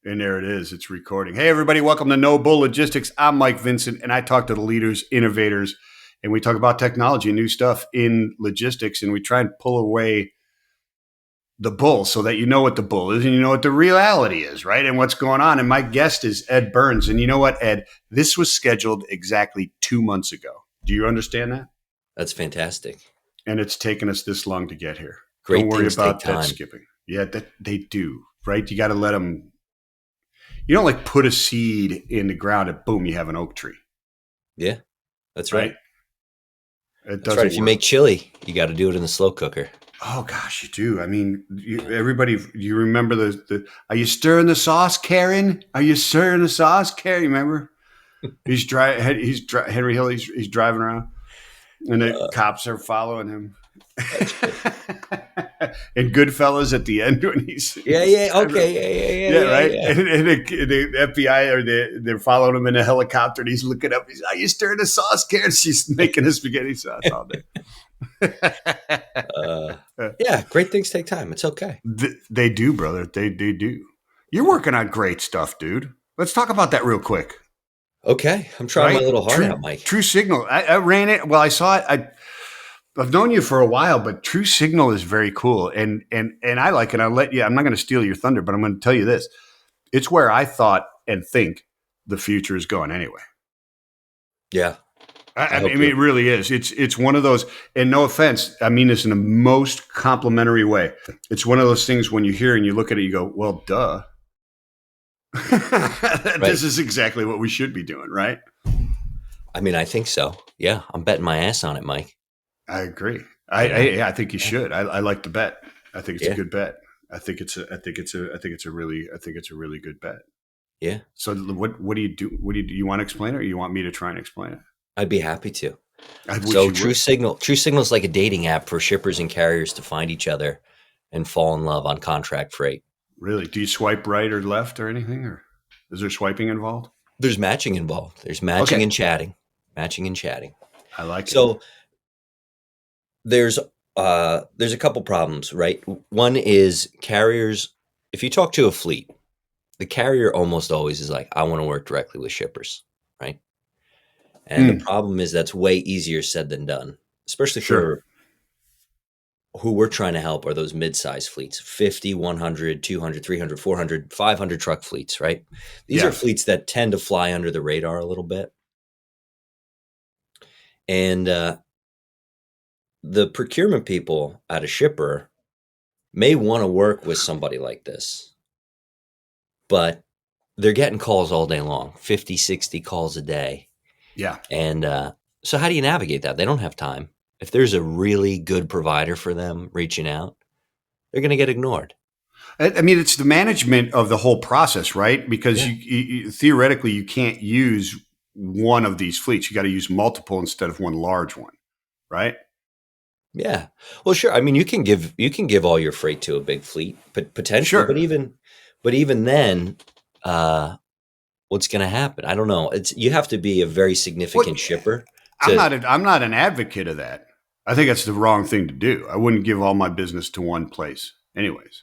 And there it is. It's recording. Hey, everybody. Welcome to No Bull Logistics. I'm Mike Vincent, and I talk to the leaders, innovators, and we talk about technology and new stuff in logistics, and we try and pull away the bull so that you know what the bull is and you know what the reality is, right? And what's going on. And my guest is Ed Burns. And you know what, Ed? This was scheduled exactly 2 months ago. Do you understand that? That's fantastic. And it's taken us this long to get here. Great Don't worry things about take that time. skipping. Yeah, that they do, right? You got to let them. You don't like put a seed in the ground and boom, you have an oak tree. Yeah, that's right. That's right. If you make chili, you got to do it in the slow cooker. Oh gosh, you do. I mean, everybody. You remember the? Are you stirring the sauce, Karen? Are you stirring the sauce, Karen? Remember? He's Henry Hill. He's driving around, and the cops are following him. And Goodfellas at the end when he's yeah, right. Yeah. And the FBI or they're following him in a helicopter, and he's looking up. He's, are you stirring the sauce, Karen? She's making a spaghetti sauce all day. Yeah, great things take time. It's okay. They do, brother. They do. You're working on great stuff, dude. Let's talk about that real quick. Okay, I'm trying my little heart out, Mike. TruSygnal. I ran it. Well, I saw it. I've known you for a while, but TruSygnal is very cool, and I like it. I'll let you. I'm not going to steal your thunder, but I'm going to tell you this: it's where I thought and think the future is going anyway. Yeah, I mean, it really is. It's one of those. And no offense, I mean this in the most complimentary way. It's one of those things when you hear and you look at it, you go, "Well, duh." Right. This is exactly what we should be doing, right? I mean, I think so. Yeah, I'm betting my ass on it, Mike. I agree. I think you should. I like the bet. I think it's a good bet. I think it's a really good bet. Yeah. So what do you do? You want to explain it, or you want me to try and explain it? I'd be happy to. So TruSignal is like a dating app for shippers and carriers to find each other and fall in love on contract freight. Really? Do you swipe right or left or anything, or is there swiping involved? There's matching involved. There's matching and chatting. Matching and chatting. I like it. So there's a couple problems, right? One is carriers. If you talk to a fleet, the carrier almost always is like, I want to work directly with shippers, right? And the problem is that's way easier said than done, especially for who we're trying to help are those mid-size fleets, 50, 100, 200, 300, 400, 500 truck fleets, right? These are fleets that tend to fly under the radar a little bit. And the procurement people at a shipper may want to work with somebody like this, but they're getting calls all day long, 50, 60 calls a day. Yeah. And so how do you navigate that? They don't have time. If there's a really good provider for them reaching out, they're going to get ignored. I mean, it's the management of the whole process, right? Because you theoretically, you can't use one of these fleets. You got to use multiple instead of one large one, right? Yeah. Well, sure. I mean, you can give all your freight to a big fleet, potentially, but even then, what's going to happen? I don't know. You have to be a very significant shipper. I'm not an advocate of that. I think that's the wrong thing to do. I wouldn't give all my business to one place anyways.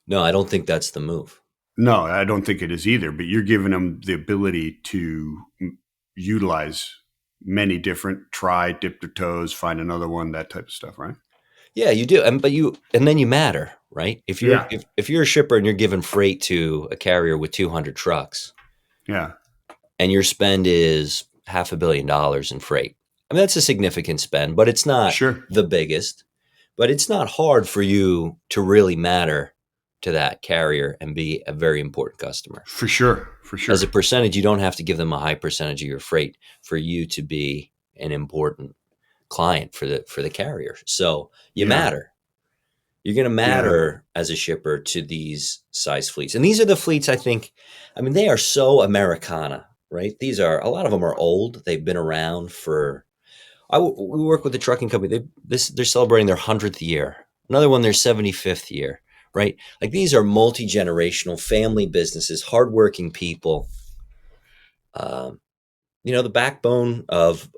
No, I don't think that's the move. No, I don't think it is either, but you're giving them the ability to utilize many different, dip their toes, find another one, that type of stuff, right? Yeah, you do. And then you matter, right? If you're a shipper and you're giving freight to a carrier with 200 trucks. Yeah. And your spend is $500 million in freight. I mean, that's a significant spend, but it's not the biggest. But it's not hard for you to really matter to that carrier and be a very important customer. For sure. As a percentage, you don't have to give them a high percentage of your freight for you to be an important client for the carrier. So you matter. You're going to matter as a shipper to these size fleets. And these are the fleets, I think, I mean, they are so Americana, right? A lot of them are old. They've been around we work with a trucking company. They're celebrating their 100th year. Another one, their 75th year, right? Like these are multi-generational family businesses, hardworking people. The backbone of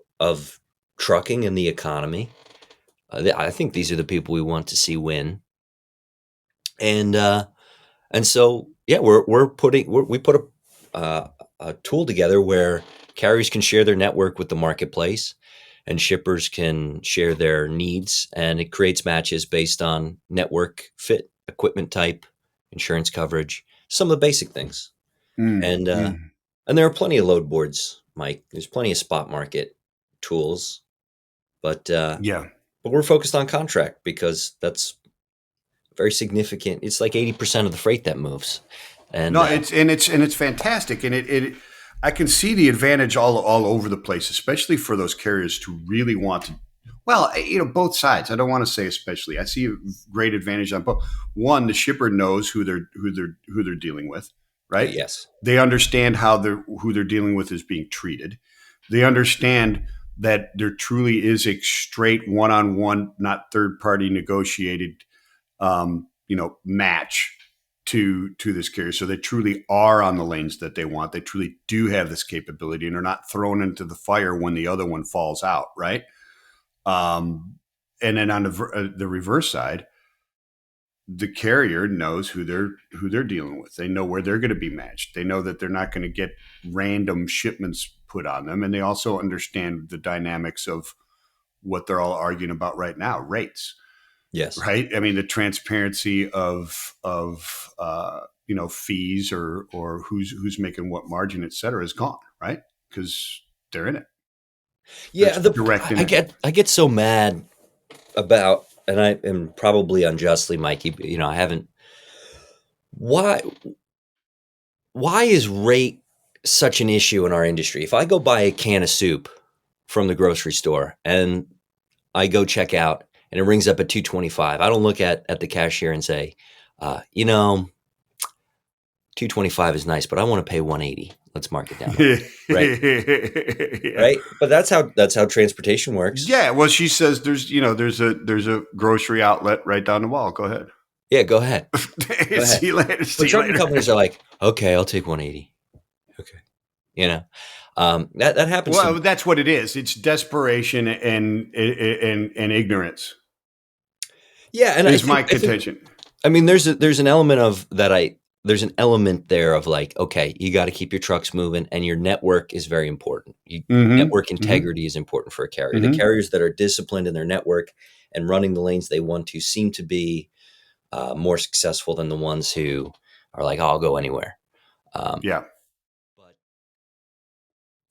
trucking and the economy. I think these are the people we want to see win. And And so, yeah, we put a tool together where carriers can share their network with the marketplace, and shippers can share their needs, and it creates matches based on network fit, equipment type, insurance coverage, some of the basic things. Mm, And mm. and there are plenty of load boards, Mike. There's plenty of spot market tools, but uh, Yeah. but we're focused on contract because that's very significant. It's like 80% of the freight that moves, and No, it's fantastic, and it I can see the advantage all over the place, especially for those carriers to really want to. Well, both sides. I don't want to say especially. I see a great advantage on both. One, the shipper knows who they're dealing with, right? yes, They understand how they're who they're dealing with is being treated. They understand that there truly is a straight one-on-one, not third-party negotiated match to this carrier. So they truly are on the lanes that they want. They truly do have this capability, and they're not thrown into the fire when the other one falls out, right? Um, and then on the reverse side, the carrier knows who they're dealing with. They know where they're going to be matched. They know that they're not going to get random shipments put on them, and they also understand the dynamics of what they're all arguing about right now: rates, yes. right? I mean, the transparency of fees or who's making what margin, et cetera, is gone, right? Because they're in it. They're Yeah, direct in I it. get so mad about, and I am probably unjustly, Mikey. I haven't. Why why is rate such an issue in our industry? If I go buy a can of soup from the grocery store and I go check out and it rings up at 225, I don't look at the cashier and say, uh, you know, 225 is nice, but I want to pay 180. Let's mark it down a little bit, right? Yeah. Right. But that's how transportation works. Yeah. Well, she says there's a grocery outlet right down the wall. Go ahead. Yeah, go ahead. Go ahead. See you later. But See you trucking later. companies are like, okay, I'll take 180. Okay. You know, that happens to Well, that's what it is. It's desperation and ignorance yeah, and is my I think contention. I mean there's an element of that I there's an element there of like, okay, you got to keep your trucks moving, and your network is very important. Mm-hmm. Network Mm-hmm. integrity is important for a carrier. The Mm-hmm. carriers that are disciplined in their network and running the lanes they want to seem to be more successful than the ones who are like, oh, I'll go anywhere. Um, Yeah. but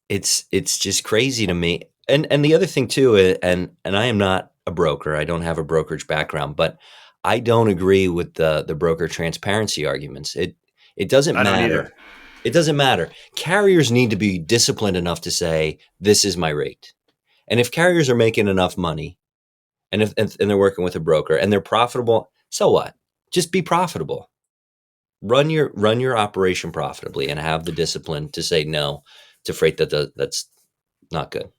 it's just crazy to me. And the other thing too, and I am not a broker. I don't have a brokerage background, but I don't agree with the broker transparency arguments. It doesn't I don't matter. either. It doesn't matter. Carriers need to be disciplined enough to say this is my rate. And if carriers are making enough money, and they're working with a broker and they're profitable, so what? Just be profitable. Run your operation profitably and have the discipline to say no to freight that's not good.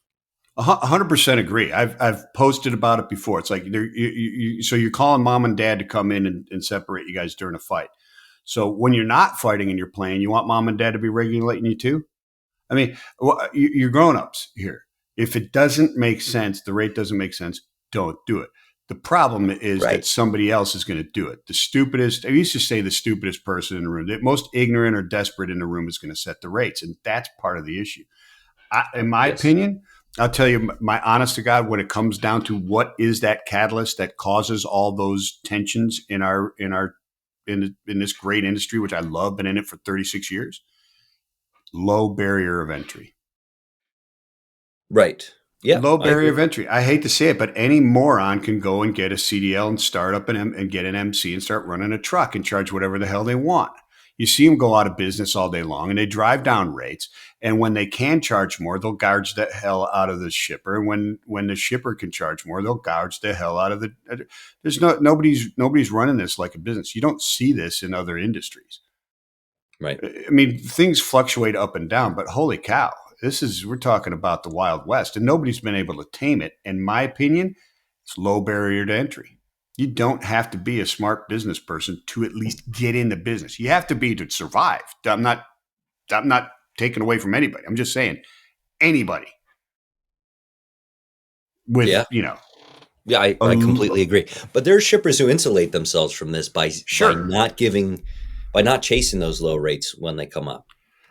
100% agree. I've posted about it before. It's like so you're calling mom and dad to come in and separate you guys during a fight. So when you're not fighting and you're playing, you want mom and dad to be regulating you too. I mean, you're grown ups here. If it doesn't make sense, the rate doesn't make sense, don't do it. The problem is that Right. somebody else is going to do it. The stupidest, I used to say the stupidest person in the room, the most ignorant or desperate in the room is going to set the rates. And that's part of the issue. In my Yes. opinion, I'll tell you my honest to God, when it comes down to what is that catalyst that causes all those tensions in this great industry, which I love, been in it for 36 years, low barrier of entry. Right. Yeah, Low I barrier agree. of entry. I hate to say it, but any moron can go and get a CDL and start up and get an MC and start running a truck and charge whatever the hell they want. You see them go out of business all day long, and they drive down rates. And when they can charge more, they'll gouge the hell out of the shipper. And when the shipper can charge more, they'll gouge the hell out of the. There's nobody's running this like a business. You don't see this in other industries. Right. I mean, things fluctuate up and down, but holy cow, we're talking about the Wild West, and nobody's been able to tame it. In my opinion, it's low barrier to entry. You don't have to be a smart business person to at least get in the business. You have to be to survive. I'm not taking away from anybody. I'm just saying anybody with Yeah. Yeah, I completely agree. But there are shippers who insulate themselves from this by sure. not giving by not chasing those low rates when they come up.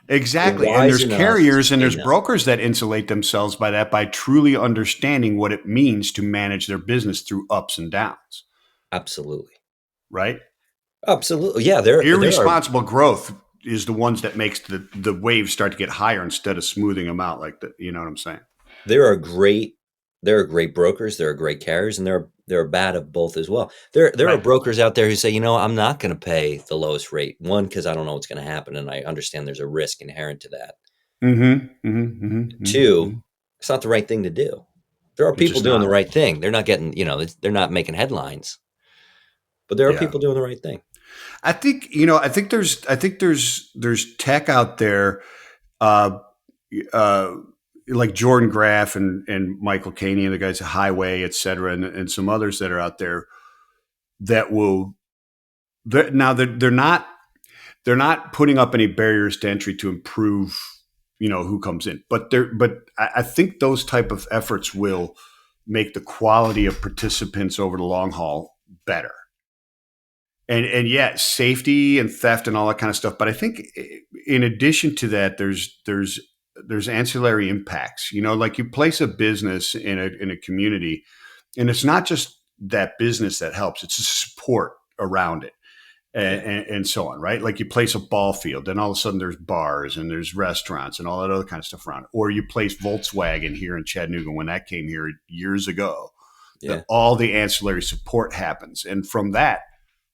You're Exactly. And wise there's enough to carriers and say there's no. brokers that insulate themselves by that, by truly understanding what it means to manage their business through ups and downs, Absolutely. right? Absolutely. Yeah, there are Irresponsible growth is the ones that makes the waves start to get higher instead of smoothing them out like that. You know what I'm saying? there are great there are great brokers, there are great carriers, and there are bad of both as well. There are Right. brokers out there who say, I'm not going to pay the lowest rate. One, because I don't know what's going to happen, and I understand there's a risk inherent to that. Mm-hmm. Mm-hmm. Mm-hmm. Mm-hmm. Two, it's not the right thing to do. There are It's people just doing the not. right thing. They're not getting, they're not making headlines, but there are Yeah. people doing the right thing. I think there's tech out there, uh, uh, like Jordan Graff and Michael Caney and the guys at Highway, et cetera, and some others that are out there that will. Now they're not putting up any barriers to entry to improve, who comes in, but I think those type of efforts will make the quality of participants over the long haul better. And yet safety and theft and all that kind of stuff. But I think in addition to that, there's ancillary impacts. Like you place a business in a community, and it's not just that business that helps; it's the support around it. Yeah. And so on, right? Like you place a ball field, then all of a sudden there's bars and there's restaurants and all that other kind of stuff around it. Or you place Volkswagen here in Chattanooga when that came here years ago. That Yeah. all the ancillary support happens, and from that,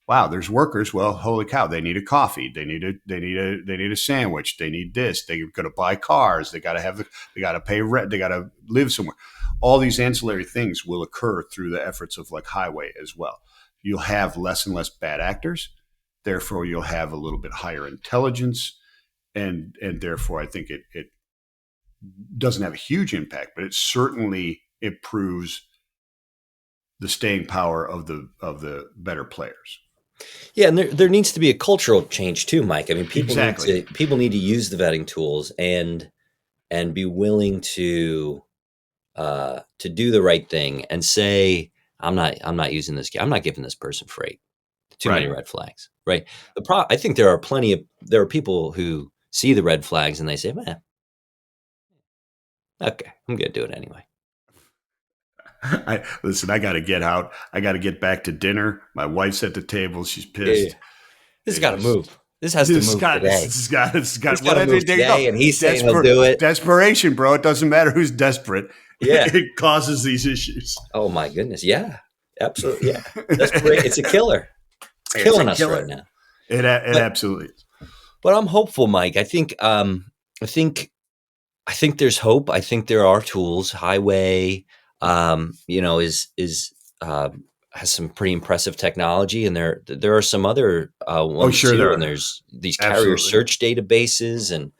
wow, there's workers. Well, holy cow, they need a coffee, they need a sandwich, they need this, they're going to buy cars, they got to pay rent, they got to live somewhere. All these ancillary things will occur through the efforts of like Highway as well. You'll have less and less bad actors, therefore you'll have a little bit higher intelligence, and therefore I think it doesn't have a huge impact, but it certainly improves the staying power of the better players. Yeah, and there needs to be a cultural change too, Mike. I mean, Exactly. people need to use the vetting tools and be willing to do the right thing and say, I'm not using this guy. I'm not giving this person freight. Too many Right. red flags, right? I think there are people who see the red flags and they say, man, okay, I'm gonna do it anyway. Listen, I got to get out. I got to get back to dinner. My wife's at the table. She's Yeah, yeah. pissed. This has It got to is. move. This has to move today. This has This got. got Well, to move there you go. today, and he's saying he'll do it. Desperation, bro. It doesn't matter who's desperate. Yeah. It causes these issues. Oh my goodness. Yeah. Absolutely. Yeah. It's a killer. It's It's a killing us right killer. now. It But absolutely is. but I'm hopeful, Mike. I think there's hope. I think there are tools. Highway, is uh, has some pretty impressive technology, and there are some other Oh, ones sure too. there And are. there's these carrier Absolutely. search databases, and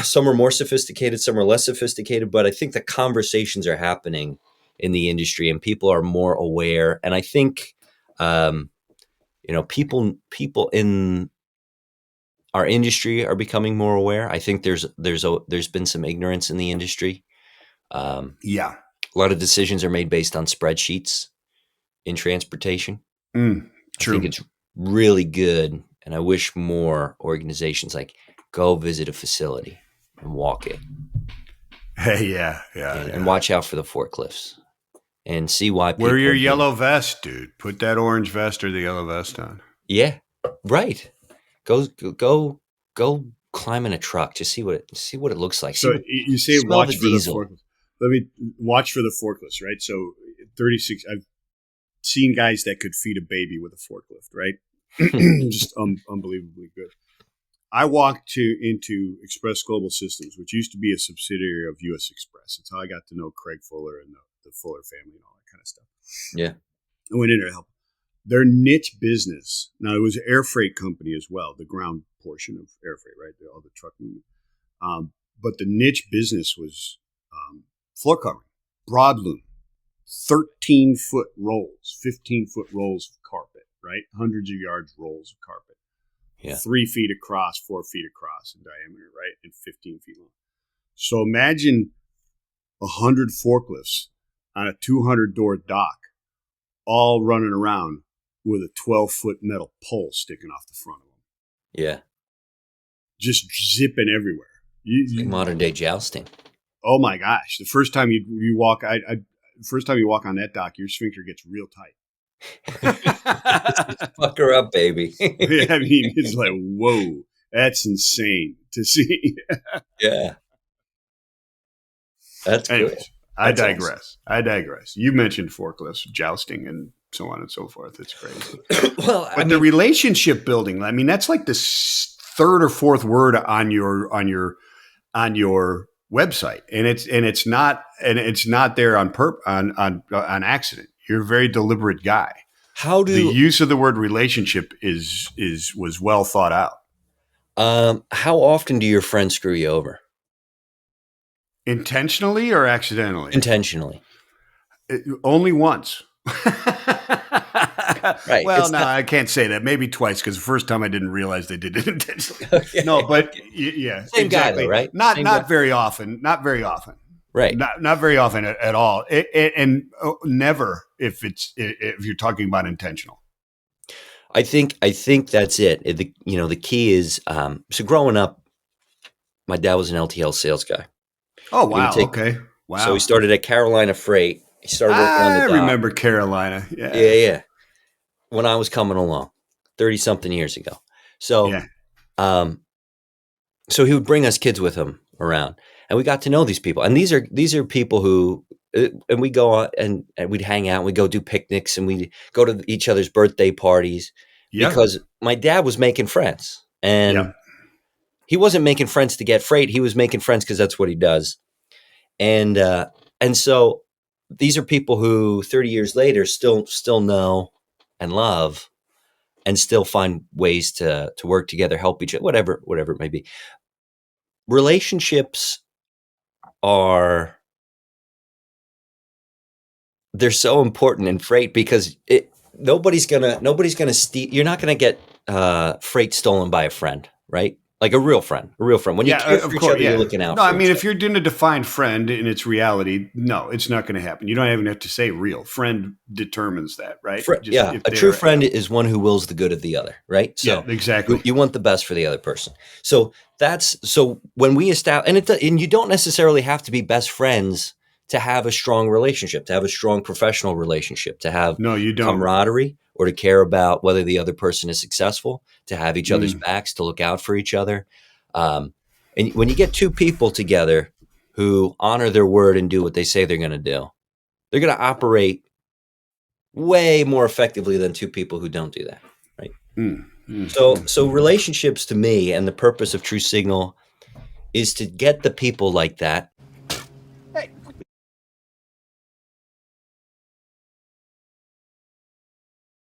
some are more sophisticated, some are less sophisticated. But I think the conversations are happening in the industry, and people are more aware. And I think, um, people in our industry are becoming more aware. I think there's been some ignorance in the industry. Um, Yeah. a lot of decisions are made based on spreadsheets in transportation. I think True. it's really good, and I wish more organizations like go visit a facility and walk it, Hey, yeah, yeah, and yeah. watch out for the forklifts and see why Wear people your are being. yellow vest, dude. Put that orange vest or the yellow vest on. Yeah, right. Go climb in a truck. Just see what it looks like. So you say Smell the watch for the diesel. forklift. Let me watch for the forklifts, right? So 36. I've seen guys that could feed a baby with a forklift, right? Just unbelievably good. I walked into Express Global Systems, which used to be a subsidiary of U.S. Express. That's how I got to know Craig Fuller and the Fuller family and all that kind of stuff. Yeah, I went in there to help. Their niche business, now it was an air freight company as well, the ground portion of air freight, right? All the truck movement. But the niche business was floor covering, broadloom, 13-foot rolls, 15-foot rolls of carpet, right? Hundreds of yards rolls of carpet, yeah. 3 feet across, 4 feet across in diameter, right? And 15 feet long. So imagine 100 forklifts on a 200-door dock, all running around with a 12-foot metal pole sticking off the front of them. Yeah. just zipping everywhere. It's like modern day jousting. Oh my gosh! The first time you walk, first time you walk on that dock, your sphincter gets real tight. Fuck her up, baby. I mean, it's like, whoa, that's insane to see. Yeah. That's Anyways, cool. I That's awesome. digress. I digress. You mentioned forklifts, jousting, and so on and so forth. It's crazy. Well, I But the mean, relationship building, I mean, that's like the third or fourth word on your website, and it's not there on accident. You're a very deliberate guy. how The do use of the word relationship is was well thought out. how often do your friends screw you over? Intentionally or accidentally? Intentionally. Only once. Right. Well, It's no, not I can't say that. Maybe twice because the first time I didn't realize they did it intentionally. No, okay. but Okay. yeah, Same guy though, exactly. right? Not Same guy. not very often. Not very often. Right. Not very often at all. And never if you're talking about intentional. I think that's it. The key is so growing up, my dad was an LTL sales guy. Oh He would wow. take Okay. so he Wow. started at Carolina Freight. He started working on the I dock. remember Carolina. Yeah, Yeah. yeah. When I was coming along, 30 something years ago. So Yeah. um so he would bring us kids with him around, and we got to know these people. And these are people who and we go on and we'd hang out, and we go do picnics, and we go to each other's birthday parties Yeah. because my dad was making friends. Yeah. And he wasn't making friends to get freight. He was making friends because that's what he does. And so these are people who 30 years later still know and love, and still find ways to work together, help each other, whatever it may be. Relationships are they're so important in freight because nobody's gonna steal. You're not gonna get freight stolen by a friend, right? Like a real friend. When you Yeah, care for of each course. other, you're Yeah. looking out No, I for mean, each if other. you're doing a defined friend in its reality, no, it's not going to happen. You don't even have to say real. Friend determines that, right? Just Yeah, if a true they're, yeah, friend is one who wills the good of the other, right? yeah, So exactly. you want the best for the other person. So when we establish, and you don't necessarily have to be best friends to have a strong relationship, to have a strong professional relationship, to have No, you don't. camaraderie, or to care about whether the other person is successful, to have each other's Mm, backs, to look out for each other. And when you get two people together who honor their word and do what they say they're going to do, they're going to operate way more effectively than two people who don't do that, right? mm, mm, So relationships to me, and the purpose of TruSignal is to get the people like that